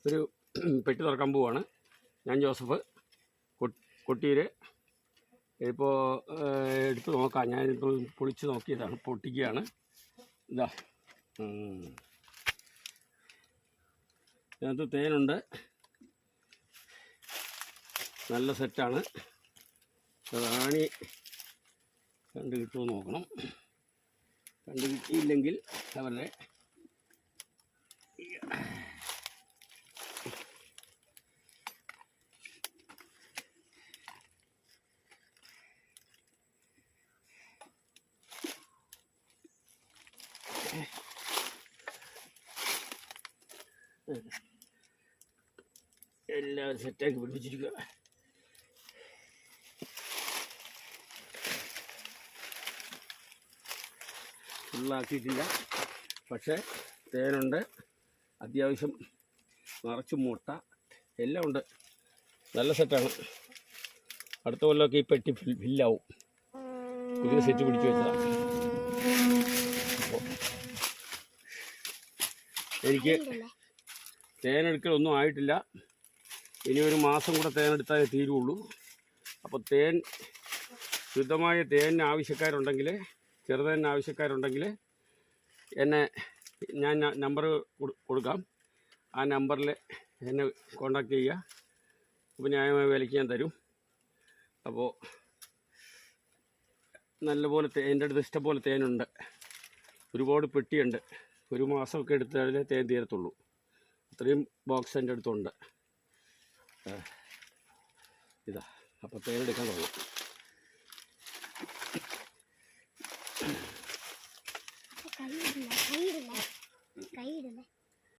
ഒരു പെട്ടി തുറക്കാൻ പോവാണ്. ഞാൻ ജോസഫ് കൊട്ടിയൂർ. ഇപ്പോൾ എടുത്ത് നോക്കാം. ഞാനിപ്പോൾ പൊളിച്ച് നോക്കിയതാണ്, പൊട്ടിക്കുകയാണ്. ഇതാ, ഇതിനകത്ത് തേനുണ്ട്, നല്ല സെറ്റാണ്. റാണി കണ്ടു കിട്ടുമെന്ന് നോക്കണം. കണ്ടു കിട്ടിയില്ലെങ്കിൽ അവരുടെ എല്ലാവരും സെറ്റാക്കി പിടിപ്പിച്ചിരിക്കുക. ഫുള്ളാക്കിയിട്ടില്ല, പക്ഷേ തേനുണ്ട്, അത്യാവശ്യം നിറച്ച് മുട്ട എല്ലാം ഉണ്ട്. നല്ല സെറ്റാണ്. അടുത്ത കൊല്ലമൊക്കെ ഈ പെട്ടി ഫില്ലാവും. പുതിയ സെറ്റ് പിടിച്ചു വെച്ചതാണ്. അപ്പോൾ എനിക്ക് തേനെടുക്കലൊന്നും ആയിട്ടില്ല. ഇനി ഒരു മാസം കൂടെ തേനെടുത്താലേ തീരുള്ളൂ. അപ്പോൾ തേൻ, ശുദ്ധമായ തേനിന് ആവശ്യക്കാരുണ്ടെങ്കിൽ, ചെറുതേനിന് ആവശ്യക്കാരുണ്ടെങ്കിൽ ഞാൻ നമ്പർ കൊടുക്കാം. ആ നമ്പറിൽ എന്നെ കോണ്ടാക്ട് ചെയ്യുക. അപ്പോൾ ന്യായമായ വിലയ്ക്ക് ഞാൻ തരും. അപ്പോൾ നല്ലപോലെ എൻ്റെ അടുത്ത് ഇഷ്ടംപോലെ തേനുണ്ട്, ഒരുപാട് പെട്ടിയുണ്ട്. ഒരു മാസമൊക്കെ എടുത്താലേ തേൻ തീരത്തുള്ളൂ. അത്രയും ബോക്സ് എൻ്റെ അടുത്തുണ്ട്. ഇതാ, അപ്പോൾ തേനെടുക്കാൻ തുടങ്ങും.